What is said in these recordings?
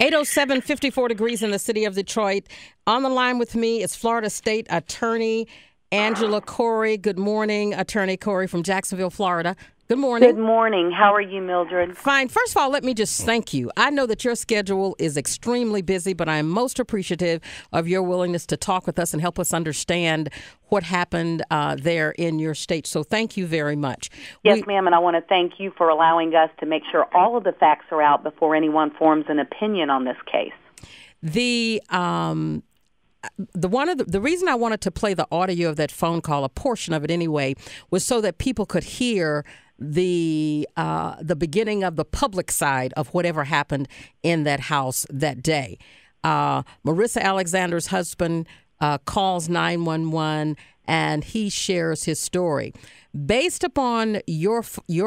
807, 54 degrees in the city of Detroit. On the line with me is Florida State Attorney Angela Corey. Good morning, Attorney Corey from Jacksonville, Florida. Good morning. Good morning. How are you, Mildred? Fine. First of all, let me just thank you. I know that your schedule is extremely busy, but I am most appreciative of your willingness to talk with us and help us understand what happened there in your state. So thank you very much. Yes, ma'am, and I want to thank you for allowing us to make sure all of the facts are out before anyone forms an opinion on this case. The reason I wanted to play the audio of that phone call, a portion of it anyway, was so that people could hear the beginning of the public side of whatever happened in that house that day. Marissa Alexander's husband calls 911 and he shares his story. Based upon your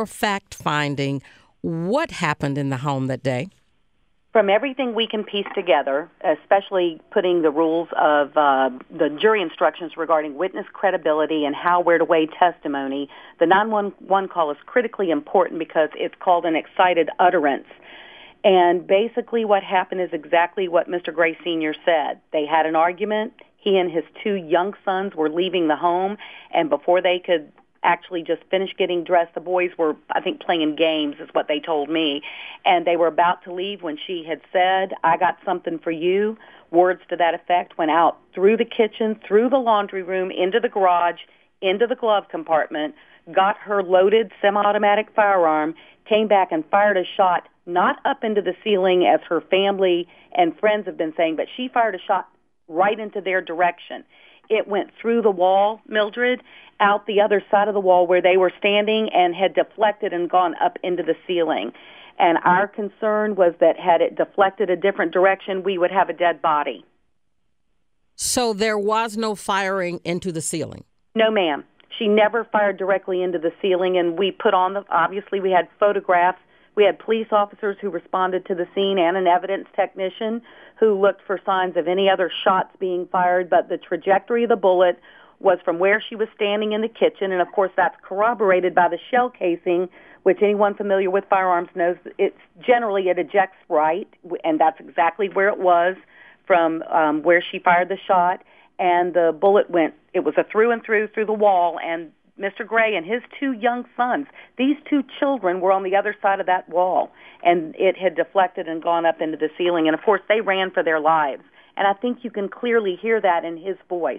fact finding, what happened in the home that day? From everything we can piece together, especially putting the rules of the jury instructions regarding witness credibility and how we're to weigh testimony, the 911 call is critically important because it's called an excited utterance. And basically what happened is exactly what Mr. Gray Sr. said. They had an argument. He and his two young sons were leaving the home, and before they could actually just finished getting dressed, the boys were, I think, playing games is what they told me, and they were about to leave when she had said, "I got something for you." Words to that effect went out through the kitchen, through the laundry room, into the garage, into the glove compartment, got her loaded semi-automatic firearm, came back and fired a shot, not up into the ceiling as her family and friends have been saying, but she fired a shot right into their direction. It went through the wall, Mildred, out the other side of the wall where they were standing and had deflected and gone up into the ceiling. And our concern was that had it deflected a different direction, we would have a dead body. So there was no firing into the ceiling? No, ma'am. She never fired directly into the ceiling, and we put on obviously we had photographs. We had police officers who responded to the scene and an evidence technician who looked for signs of any other shots being fired, but the trajectory of the bullet was from where she was standing in the kitchen, and of course that's corroborated by the shell casing, which anyone familiar with firearms knows it ejects right, and that's exactly where it was from where she fired the shot, and the bullet it was a through and through the wall, and Mr. Gray and his two young sons, these two children were on the other side of that wall, and it had deflected and gone up into the ceiling. And, of course, they ran for their lives. And I think you can clearly hear that in his voice.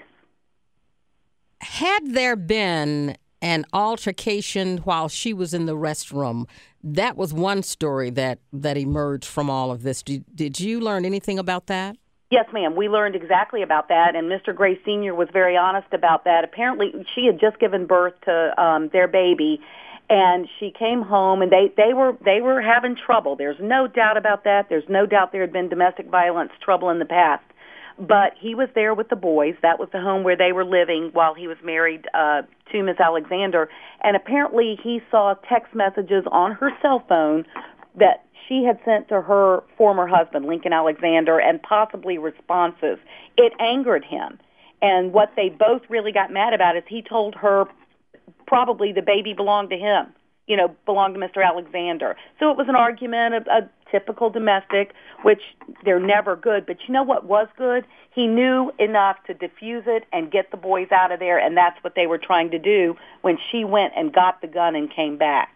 Had there been an altercation while she was in the restroom, that was one story that emerged from all of this. Did you learn anything about that? Yes, ma'am. We learned exactly about that, and Mr. Gray Sr. was very honest about that. Apparently, she had just given birth to their baby, and she came home, and they were having trouble. There's no doubt about that. There's no doubt there had been domestic violence trouble in the past. But he was there with the boys. That was the home where they were living while he was married to Miss Alexander, and apparently he saw text messages on her cell phone that she had sent to her former husband, Lincoln Alexander, and possibly responses. It angered him. And what they both really got mad about is he told her probably the baby belonged to him, belonged to Mr. Alexander. So it was an argument, a typical domestic, which they're never good. But you know what was good? He knew enough to diffuse it and get the boys out of there, and that's what they were trying to do when she went and got the gun and came back.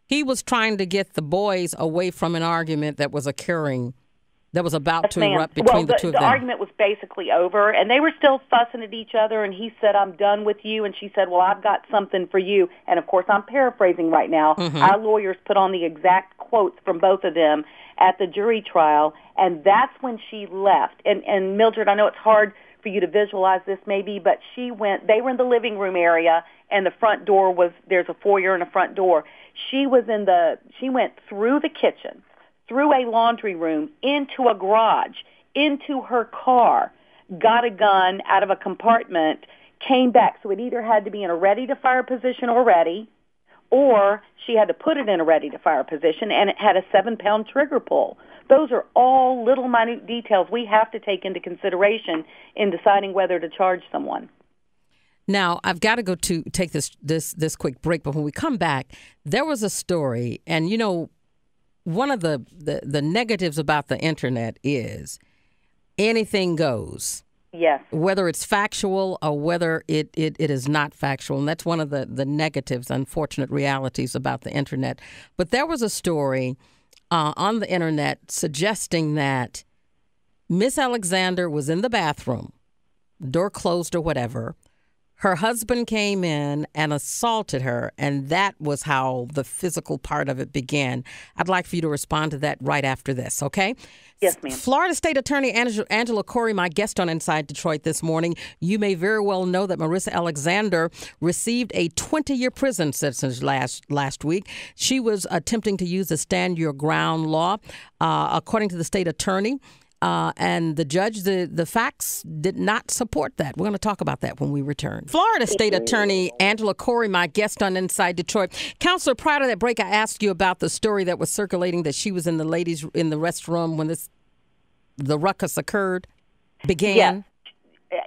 He was trying to get the boys away from an argument that was occurring, that was about to erupt between the two of them. The argument was basically over, and they were still fussing at each other, and he said, "I'm done with you," and she said, "Well, I've got something for you." And, of course, I'm paraphrasing right now. Mm-hmm. Our lawyers put on the exact quotes from both of them at the jury trial, and that's when she left. And Mildred, I know it's hard for you to visualize this maybe, but they were in the living room area, and the front door there's a foyer and a front door. She went through the kitchen, through a laundry room, into a garage, into her car, got a gun out of a compartment, came back. So it either had to be in a ready-to-fire position already, or she had to put it in a ready-to-fire position, and it had a 7-pound trigger pull. Those are all little minute details we have to take into consideration in deciding whether to charge someone. Now, I've got to go to take this quick break, but when we come back, there was a story, and one of the negatives about the internet is anything goes. Yes. Whether it's factual or whether it is not factual. And that's one of the negatives, unfortunate realities about the internet. But there was a story on the internet suggesting that Miss Alexander was in the bathroom, door closed or whatever. Her husband came in and assaulted her, and that was how the physical part of it began. I'd like for you to respond to that right after this, okay? Yes, ma'am. Florida State Attorney Angela Corey, my guest on Inside Detroit this morning. You may very well know that Marissa Alexander received a 20-year prison sentence last week. She was attempting to use the Stand Your Ground law, according to the state attorney. And the judge, the facts did not support that. We're going to talk about that when we return. Florida State Attorney Angela Corey, my guest on Inside Detroit. Counselor, prior to that break, I asked you about the story that was circulating that she was in the ladies in the restroom when the ruckus began. Yes.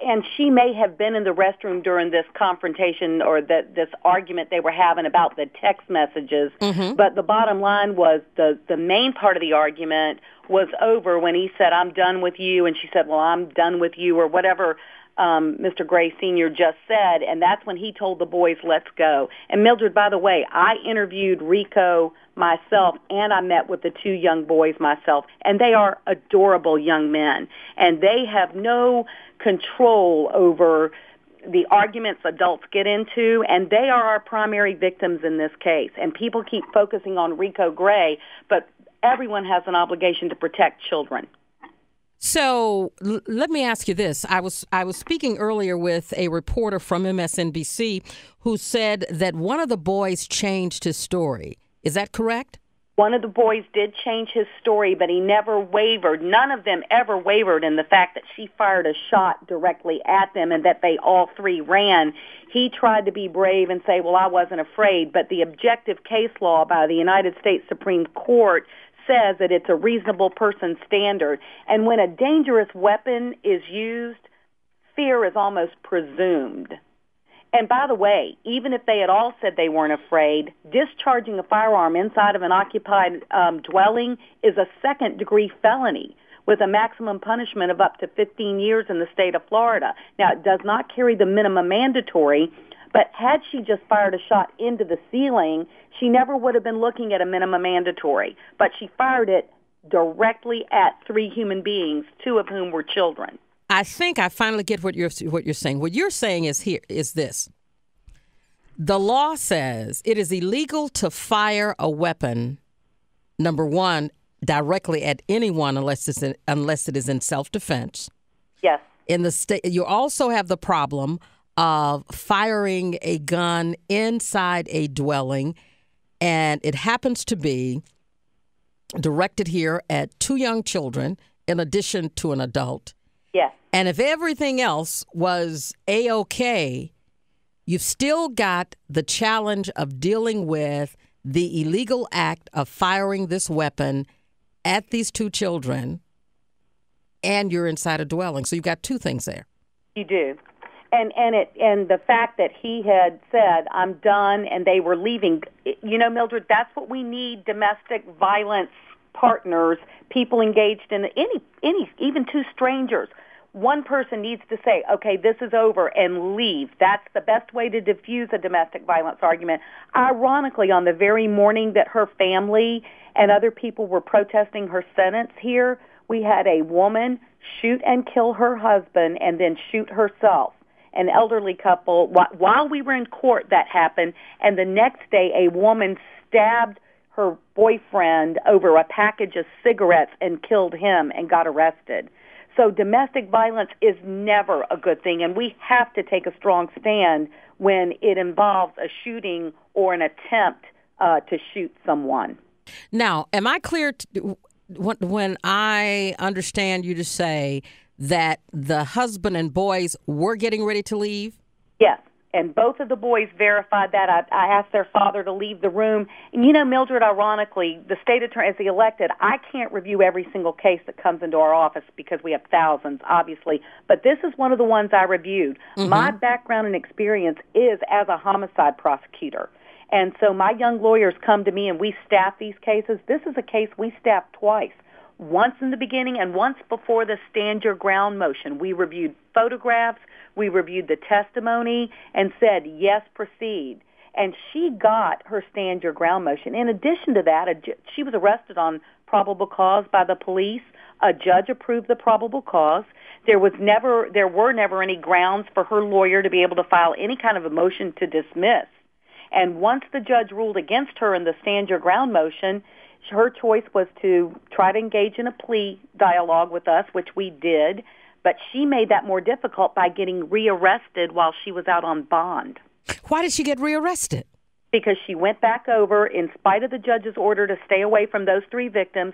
And she may have been in the restroom during this confrontation or this argument they were having about the text messages. Mm-hmm. But the bottom line was the main part of the argument was over when he said, "I'm done with you," and she said, "Well, I'm done with you," or whatever Mr. Gray Sr. just said, and that's when he told the boys, "Let's go." And Mildred, by the way, I interviewed Rico myself, and I met with the two young boys myself, and they are adorable young men, and they have no control over the arguments adults get into, and they are our primary victims in this case. And people keep focusing on Rico Gray, but everyone has an obligation to protect children. So let me ask you this. I was speaking earlier with a reporter from MSNBC who said that one of the boys changed his story. Is that correct? One of the boys did change his story, but he never wavered. None of them ever wavered in the fact that she fired a shot directly at them and that they all three ran. He tried to be brave and say, "Well, I wasn't afraid," but the objective case law by the United States Supreme Court says that it's a reasonable person standard. And when a dangerous weapon is used, fear is almost presumed. And by the way, even if they had all said they weren't afraid, discharging a firearm inside of an occupied dwelling is a second-degree felony with a maximum punishment of up to 15 years in the state of Florida. Now, it does not carry the minimum mandatory, but had she just fired a shot into the ceiling, she never would have been looking at a minimum mandatory. But she fired it directly at three human beings, two of whom were children. I think I finally get what you're saying. What you're saying is this. The law says it is illegal to fire a weapon, number one, directly at anyone unless it is in self-defense. Yes. In the state, you also have the problem of firing a gun inside a dwelling, and it happens to be directed here at two young children in addition to an adult. Yes. And if everything else was A-OK, you've still got the challenge of dealing with the illegal act of firing this weapon at these two children, and you're inside a dwelling. So you've got two things there. You do. And the fact that he had said, "I'm done," and they were leaving, you know, Mildred, that's what we need: domestic violence partners, people engaged in any even two strangers. One person needs to say, "Okay, this is over," and leave. That's the best way to diffuse a domestic violence argument. Ironically, on the very morning that her family and other people were protesting her sentence here, we had a woman shoot and kill her husband and then shoot herself. An elderly couple, while we were in court, that happened, and the next day a woman stabbed her boyfriend over a package of cigarettes and killed him and got arrested. So domestic violence is never a good thing, and we have to take a strong stand when it involves a shooting or an attempt to shoot someone. Now, am I clear when I understand you to say that the husband and boys were getting ready to leave? Yes, and both of the boys verified that. I asked their father to leave the room. And you know, Mildred, ironically, the state attorney, as the elected, I can't review every single case that comes into our office because we have thousands, obviously. But this is one of the ones I reviewed. Mm-hmm. My background and experience is as a homicide prosecutor. And so my young lawyers come to me and we staff these cases. This is a case we staffed twice. Once in the beginning and once before the stand your ground motion. We reviewed photographs, we reviewed the testimony, and said, yes, proceed. And she got her stand your ground motion. In addition to that, she was arrested on probable cause by the police. A judge approved the probable cause. There were never any grounds for her lawyer to be able to file any kind of a motion to dismiss. And once the judge ruled against her in the stand your ground motion, her choice was to try to engage in a plea dialogue with us, which we did, but she made that more difficult by getting rearrested while she was out on bond. Why did she get rearrested? Because she went back over, in spite of the judge's order to stay away from those 3 victims,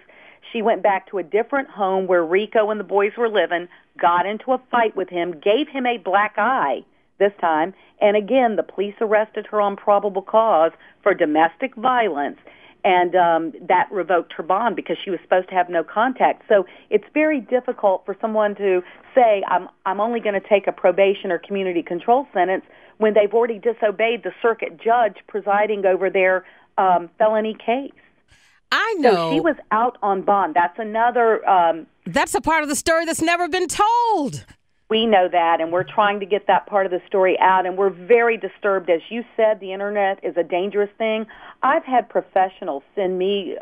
she went back to a different home where Rico and the boys were living, got into a fight with him, gave him a black eye this time, and again, the police arrested her on probable cause for domestic violence, and that revoked her bond because she was supposed to have no contact. So it's very difficult for someone to say, I'm only going to take a probation or community control sentence when they've already disobeyed the circuit judge presiding over their felony case. I know. So she was out on bond. That's another... that's a part of the story that's never been told. We know that, and we're trying to get that part of the story out, and we're very disturbed. As you said, the Internet is a dangerous thing. I've had professionals send me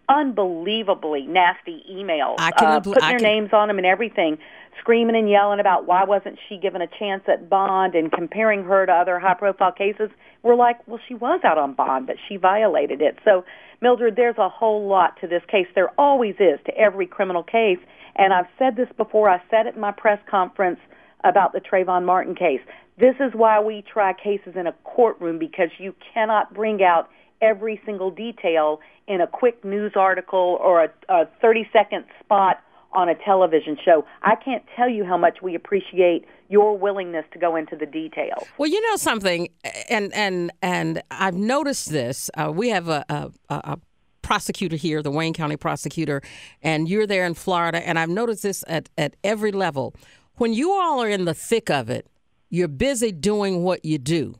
unbelievably nasty emails, putting their names on them and everything, screaming and yelling about why wasn't she given a chance at bond and comparing her to other high-profile cases. We're like, well, she was out on bond, but she violated it. So, Mildred, there's a whole lot to this case. There always is to every criminal case. And I've said this before. I said it in my press conference about the Trayvon Martin case. This is why we try cases in a courtroom, because you cannot bring out every single detail in a quick news article or a 30-second spot on a television show. I can't tell you how much we appreciate your willingness to go into the details. Well, you know something, and I've noticed this. We have a prosecutor here, the Wayne County prosecutor, and you're there in Florida, and I've noticed this at every level. When you all are in the thick of it, you're busy doing what you do.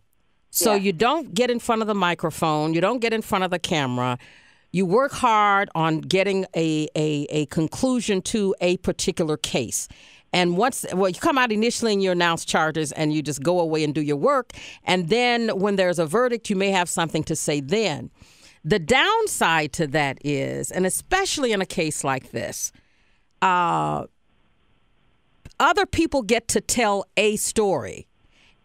So you don't get in front of the microphone. You don't get in front of the camera. You work hard on getting a conclusion to a particular case. And you come out initially and you announce charges and you just go away and do your work. And then when there's a verdict, you may have something to say then. The downside to that is, and especially in a case like this, other people get to tell a story.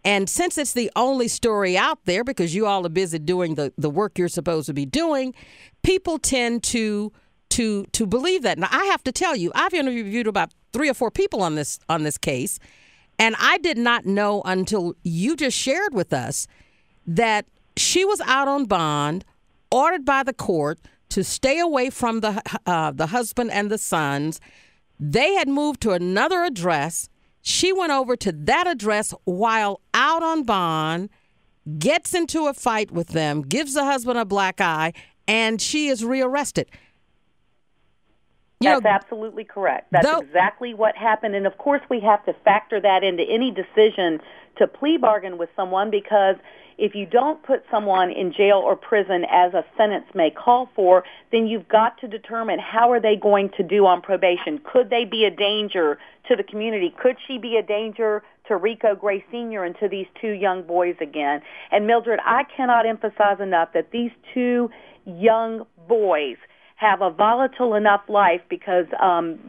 And since it's the only story out there, because you all are busy doing the work you're supposed to be doing, people tend to believe that. Now, I have to tell you, I've interviewed about 3 or 4 people on this case, and I did not know until you just shared with us that she was out on bond, ordered by the court to stay away from the husband and the sons. They had moved to another address. She went over to that address while out on bond, gets into a fight with them, gives the husband a black eye, and she is rearrested. That's absolutely correct. That's exactly what happened. And, of course, we have to factor that into any decision to plea bargain with someone, because if you don't put someone in jail or prison as a sentence may call for, then you've got to determine how are they going to do on probation. Could they be a danger to the community? Could she be a danger to Rico Gray Sr. and to these 2 young boys again? And, Mildred, I cannot emphasize enough that these 2 young boys have a volatile enough life because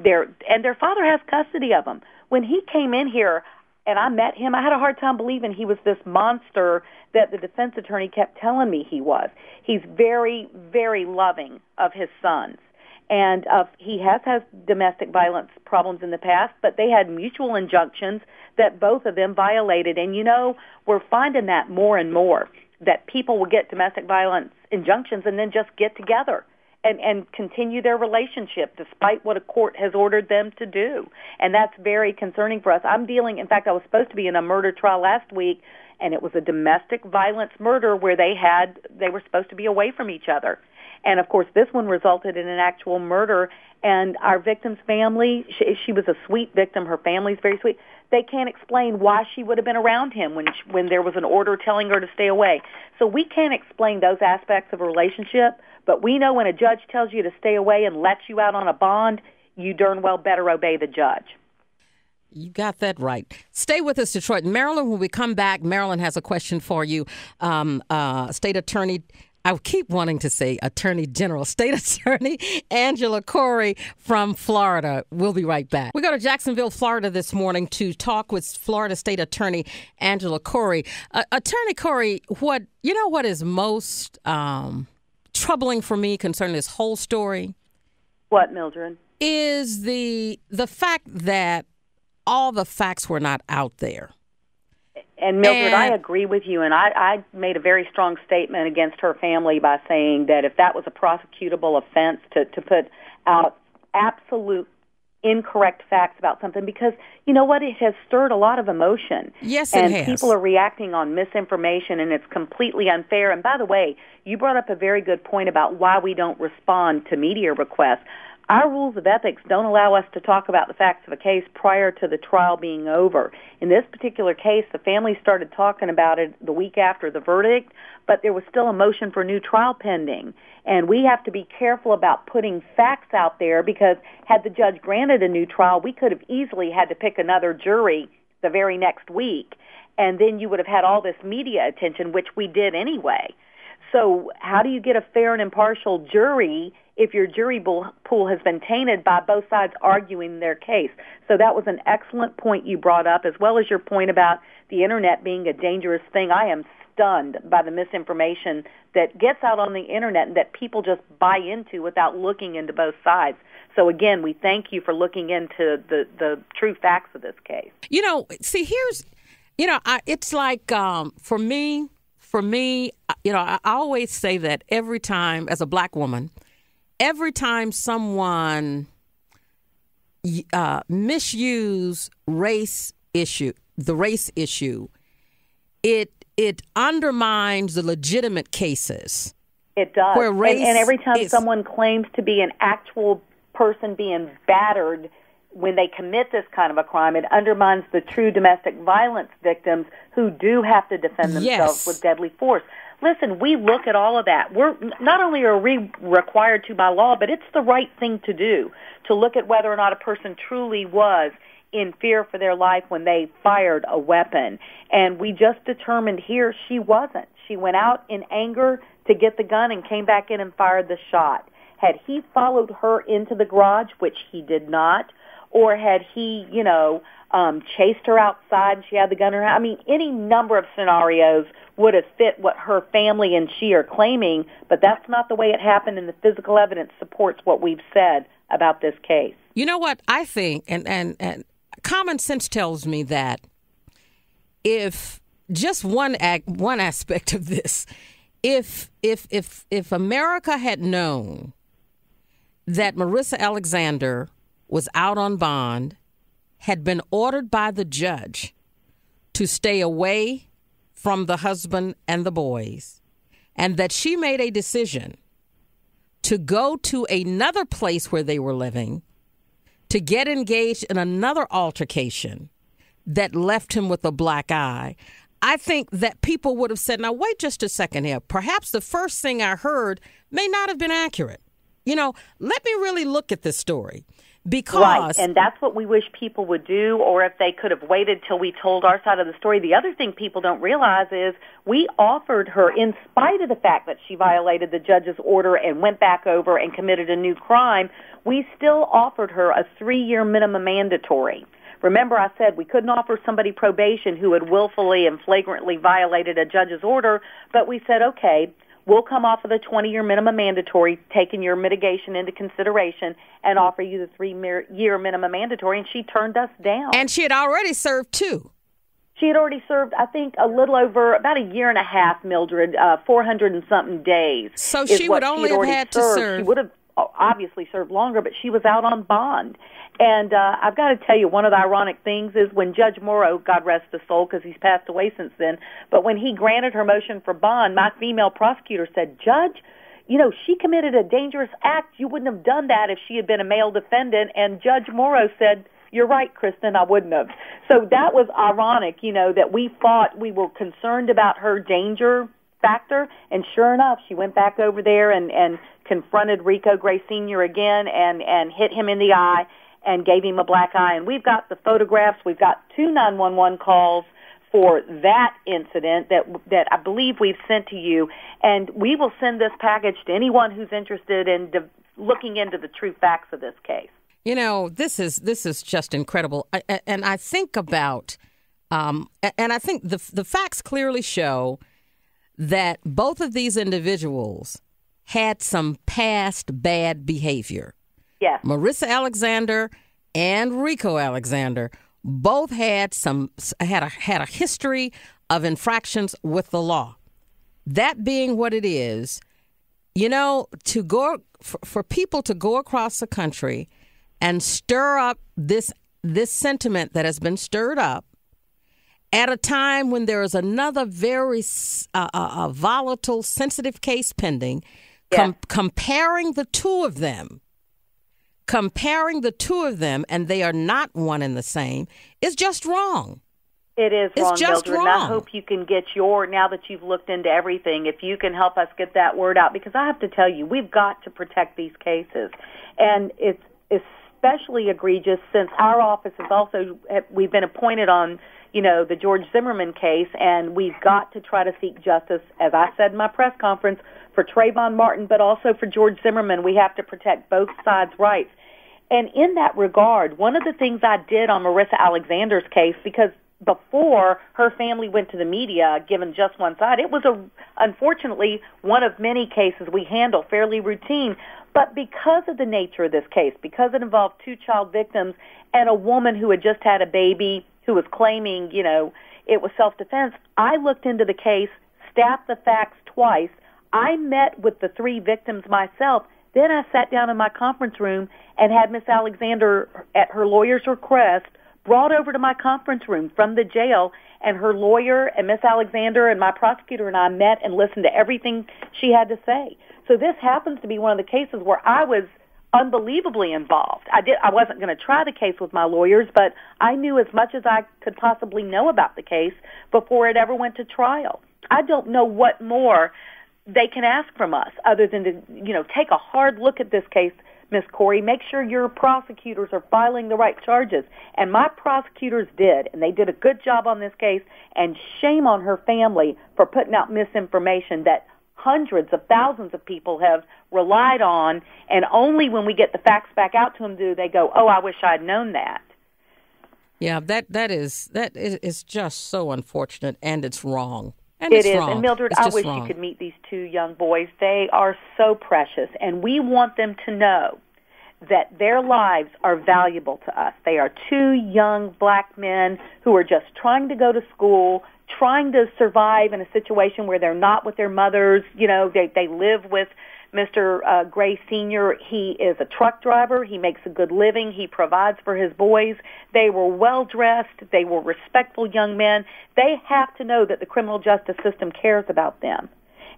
their father has custody of them. When he came in here and I met him, I had a hard time believing he was this monster that the defense attorney kept telling me he was. He's very, very loving of his sons. And he has had domestic violence problems in the past, but they had mutual injunctions that both of them violated. And, we're finding that more and more, that people will get domestic violence injunctions and then just get together and continue their relationship despite what a court has ordered them to do. And that's very concerning for us. In fact, I was supposed to be in a murder trial last week, and it was a domestic violence murder where they were supposed to be away from each other. And, of course, this one resulted in an actual murder. And our victim's family, she was a sweet victim. Her family's very sweet. They can't explain why she would have been around him when there was an order telling her to stay away. So we can't explain those aspects of a relationship, but we know when a judge tells you to stay away and lets you out on a bond, you darn well better obey the judge. You got that right. Stay with us, Detroit. Marilyn, when we come back, Marilyn has a question for you. State Attorney, I keep wanting to say Attorney General, State Attorney Angela Corey from Florida. We'll be right back. We go to Jacksonville, Florida this morning to talk with Florida State Attorney Angela Corey. Attorney Corey, what is most troubling for me concerning this whole story? What, Mildred? Is the fact that all the facts were not out there. And Mildred, I agree with you, and I made a very strong statement against her family by saying that if that was a prosecutable offense to put out absolute incorrect facts about something, because you know what, it has stirred a lot of emotion. Yes, it has. And people are reacting on misinformation, and it's completely unfair. And by the way, you brought up a very good point about why we don't respond to media requests. Our rules of ethics don't allow us to talk about the facts of a case prior to the trial being over. In this particular case, the family started talking about it the week after the verdict, but there was still a motion for new trial pending. And we have to be careful about putting facts out there, because had the judge granted a new trial, we could have easily had to pick another jury the very next week, and then you would have had all this media attention, which we did anyway. So how do you get a fair and impartial jury if your jury pool has been tainted by both sides arguing their case? So that was an excellent point you brought up, as well as your point about the Internet being a dangerous thing. I am stunned by the misinformation that gets out on the Internet and that people just buy into without looking into both sides. So again, we thank you for looking into the true facts of this case. See, it's like for me, I always say that every time, as a black woman, every time someone misuse the race issue, it undermines the legitimate cases. It does. Where race and every time someone claims to be an actual person being battered when they commit this kind of a crime, it undermines the true domestic violence victims who do have to defend themselves with deadly force. Listen, we look at all of that. Not only are we required to by law, but it's the right thing to do, to look at whether or not a person truly was in fear for their life when they fired a weapon. And we just determined here she wasn't. She went out in anger to get the gun and came back in and fired the shot. Had he followed her into the garage, which he did not, or had he, chased her outside and she had the gun in her hand? I mean, any number of scenarios would have fit what her family and she are claiming, but that's not the way it happened, and the physical evidence supports what we've said about this case. You know what? I think, and common sense tells me that if just one aspect of this, if America had known that Marissa Alexander was out on bond, had been ordered by the judge to stay away from the husband and the boys, and that she made a decision to go to another place where they were living, to get engaged in another altercation that left him with a black eye, I think that people would have said, now, wait just a second here. Perhaps the first thing I heard may not have been accurate. Let me really look at this story. Because right, and that's what we wish people would do, or if they could have waited till we told our side of the story. The other thing people don't realize is we offered her, in spite of the fact that she violated the judge's order and went back over and committed a new crime, we still offered her a 3-year minimum mandatory. Remember, I said we couldn't offer somebody probation who had willfully and flagrantly violated a judge's order, but we said, okay, we'll come off of the 20-year minimum mandatory, taking your mitigation into consideration, and offer you the 3-year minimum mandatory, and she turned us down. And she had already served 2. She had already served, I think, a little over about a year and a half, Mildred, 400 and something days. So she would only have had to serve. She would have obviously served longer, but she was out on bond. And I've got to tell you, one of the ironic things is when Judge Morrow, God rest his soul because he's passed away since then, but when he granted her motion for bond, my female prosecutor said, Judge, she committed a dangerous act. You wouldn't have done that if she had been a male defendant. And Judge Morrow said, you're right, Kristen, I wouldn't have. So that was ironic, that we were concerned about her danger factor. And sure enough, she went back over there and confronted Rico Gray Sr. again and hit him in the eye and gave him a black eye. And we've got the photographs. We've got 2 911 calls for that incident that I believe we've sent to you. And we will send this package to anyone who's interested in looking into the true facts of this case. This is just incredible. And I think about, and I think the facts clearly show that both of these individuals had some past bad behavior. Yes. Marissa Alexander and Rico Alexander both had a history of infractions with the law. That being what it is, to go for people to go across the country and stir up this sentiment that has been stirred up at a time when there is another very volatile, sensitive case pending, comparing the two of them, and they are not one and the same, is just wrong. It is wrong, it's just Mildred, wrong. And I hope you can get now that you've looked into everything, if you can help us get that word out, because I have to tell you, we've got to protect these cases. And it's especially egregious since our office is also, we've been appointed on, the George Zimmerman case, and we've got to try to seek justice, as I said in my press conference, for Trayvon Martin, but also for George Zimmerman. We have to protect both sides' rights. And in that regard, one of the things I did on Marissa Alexander's case, because before her family went to the media, given just one side, it was unfortunately one of many cases we handle, fairly routine. But because of the nature of this case, because it involved 2 child victims and a woman who had just had a baby who was claiming, it was self-defense, I looked into the case, staffed the facts twice. I met with the 3 victims myself. Then I sat down in my conference room and had Miss Alexander, at her lawyer's request, brought over to my conference room from the jail, and her lawyer and Miss Alexander and my prosecutor and I met and listened to everything she had to say. So this happens to be one of the cases where I was unbelievably involved. I wasn't going to try the case with my lawyers, but I knew as much as I could possibly know about the case before it ever went to trial. I don't know what more they can ask from us other than to, take a hard look at this case, Miss Corey. Make sure your prosecutors are filing the right charges. And my prosecutors did, and they did a good job on this case, and shame on her family for putting out misinformation that hundreds of thousands of people have relied on, and only when we get the facts back out to them do they go, oh, I wish I'd known that. Yeah, that is just so unfortunate, and it's wrong. And it is. Wrong. And Mildred, I wish you could meet these 2 young boys. They are so precious, and we want them to know that their lives are valuable to us. They are 2 young black men who are just trying to go to school, trying to survive in a situation where they're not with their mothers. They live with Mr. Gray Sr. He is a truck driver. He makes a good living. He provides for his boys. They were well-dressed. They were respectful young men. They have to know that the criminal justice system cares about them.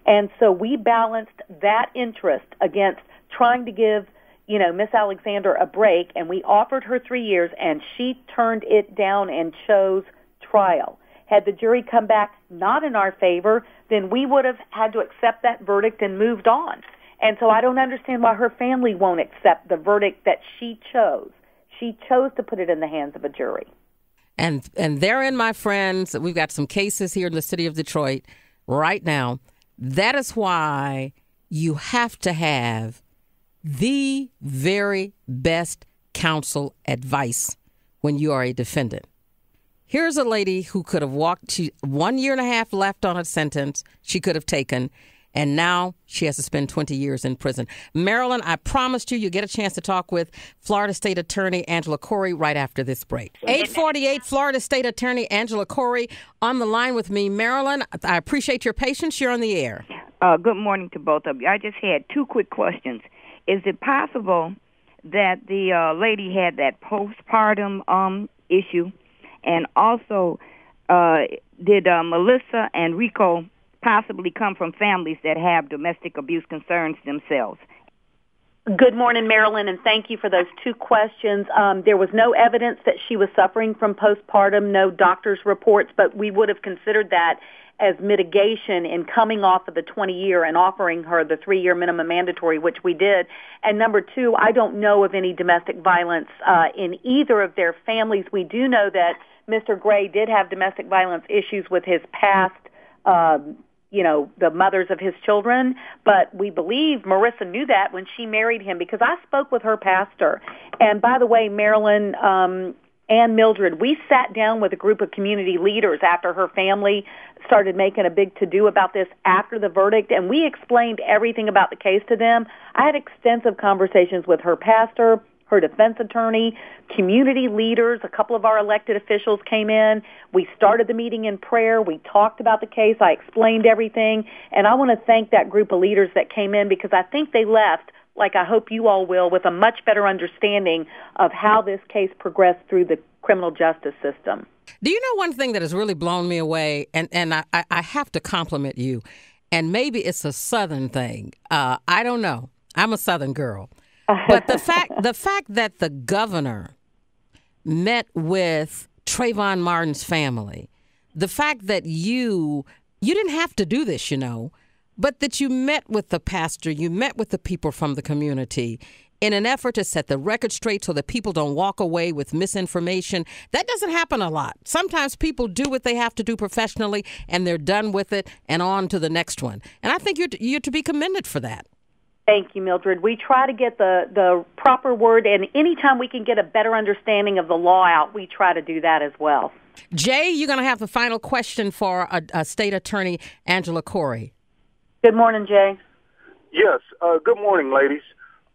And so we balanced that interest against trying to give, Miss Alexander a break, and we offered her 3 years, and she turned it down and chose trial. Had the jury come back not in our favor, then we would have had to accept that verdict and moved on. And so I don't understand why her family won't accept the verdict that she chose. She chose to put it in the hands of a jury. And therein, my friends, we've got some cases here in the city of Detroit right now. That is why you have to have the very best counsel advice when you are a defendant. Here's a lady who could have walked 1 year and a half left on her sentence she could have taken, and now she has to spend 20 years in prison. Marilyn, I promised you get a chance to talk with Florida State Attorney Angela Corey right after this break. 848 Florida State Attorney Angela Corey on the line with me. Marilyn, I appreciate your patience. You're on the air. Good morning to both of you. I just had 2 quick questions. Is it possible that the lady had that postpartum issue? And also, did Melissa and Rico possibly come from families that have domestic abuse concerns themselves? Good morning, Marilyn, and thank you for those two questions. There was no evidence that she was suffering from postpartum, no doctor's reports, but we would have considered that as mitigation in coming off of the 20-year and offering her the 3-year minimum mandatory, which we did. And number two, I don't know of any domestic violence in either of their families. We do know that Mr. Gray did have domestic violence issues with his past the mothers of his children, but we believe Marissa knew that when she married him, because I spoke with her pastor. And by the way, Marilyn and Mildred, we sat down with a group of community leaders after her family started making a big to-do about this after the verdict, and we explained everything about the case to them. I had extensive conversations with her pastor, her defense attorney, community leaders. A couple of our elected officials came in. We started the meeting in prayer. We talked about the case. I explained everything. And I want to thank that group of leaders that came in, because I think they left, like I hope you all will, with a much better understanding of how this case progressed through the criminal justice system. Do you know one thing that has really blown me away? And I have to compliment you. And maybe it's a Southern thing. I don't know. I'm a Southern girl. But the fact that the governor met with Trayvon Martin's family, the fact that you didn't have to do this, but that you met with the pastor, you met with the people from the community in an effort to set the record straight so that people don't walk away with misinformation. That doesn't happen a lot. Sometimes people do what they have to do professionally and they're done with it and on to the next one. And I think you're to be commended for that. Thank you, Mildred. We try to get the proper word, and anytime we can get a better understanding of the law out, we try to do that as well. Jay, you're going to have the final question for State Attorney Angela Corey. Good morning, Jay. Yes, good morning, ladies.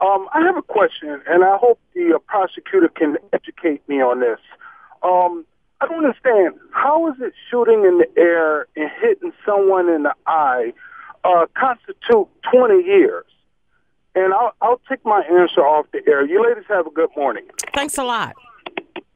I have a question, and I hope the prosecutor can educate me on this. I don't understand. How is it shooting in the air and hitting someone in the eye constitute 20 years? And I'll take my answer off the air. You ladies have a good morning. Thanks a lot.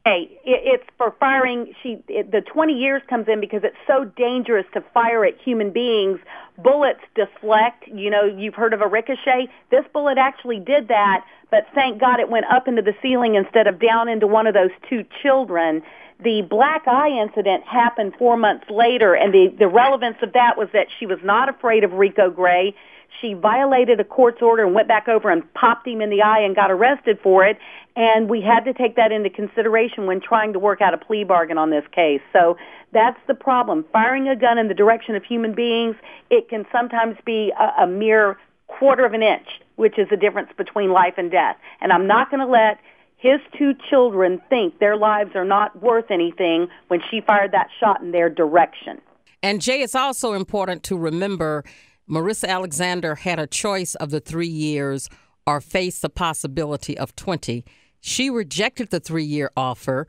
Hey, it's for firing. The 20 years comes in because it's so dangerous to fire at human beings. Bullets deflect. You've heard of a ricochet. This bullet actually did that, but thank God it went up into the ceiling instead of down into one of those two children. The black eye incident happened 4 months later, and the relevance of that was that she was not afraid of Rico Gray. She violated a court's order and went back over and popped him in the eye and got arrested for it. And we had to take that into consideration when trying to work out a plea bargain on this case. So that's the problem. Firing a gun in the direction of human beings, it can sometimes be a mere quarter of an inch, which is the difference between life and death. And I'm not going to let his two children think their lives are not worth anything when she fired that shot in their direction. And Jay, it's also important to remember Marissa Alexander had a choice of the 3 years or face the possibility of 20. She rejected the 3-year offer,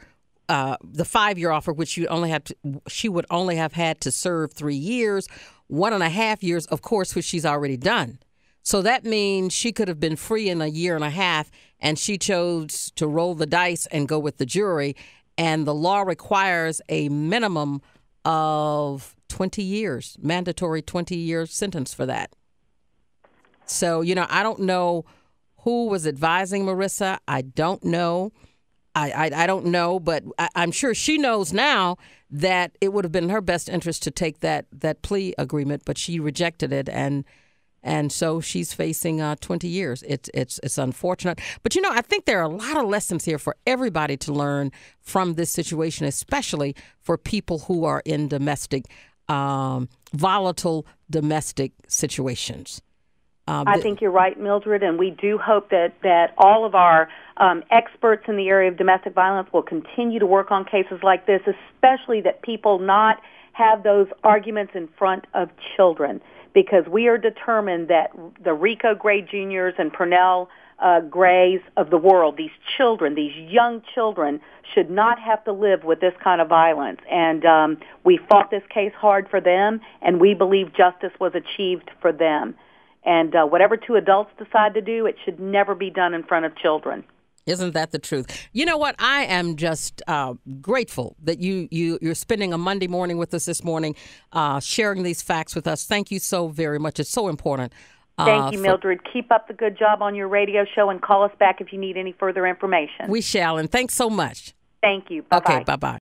the 5-year offer, which she would only have had to serve 3 years, 1.5 years, of course, which she's already done. So that means she could have been free in 1.5 years, and she chose to roll the dice and go with the jury. And the law requires a minimum of 20 years, mandatory 20-year sentence for that. So, I don't know who was advising Marissa. I don't know. I don't know, but I'm sure she knows now that it would have been in her best interest to take that plea agreement, but she rejected it, and so she's facing 20 years. It's unfortunate. But, I think there are a lot of lessons here for everybody to learn from this situation, especially for people who are in volatile domestic situations. I think you're right, Mildred, and we do hope that all of our experts in the area of domestic violence will continue to work on cases like this, especially that people not have those arguments in front of children, because we are determined that the Rico Gray Jr.'s and Pernell Grays of the world, these children, these young children, should not have to live with this kind of violence. And we fought this case hard for them, and we believe justice was achieved for them. And whatever two adults decide to do, it should never be done in front of children. Isn't that the truth? You know what? I am just grateful that you're spending a Monday morning with us this morning, sharing these facts with us. Thank you so very much. It's so important. Thank you, Mildred. Keep up the good job on your radio show and call us back if you need any further information. We shall, and thanks so much. Thank you. Bye-bye. Okay, bye-bye.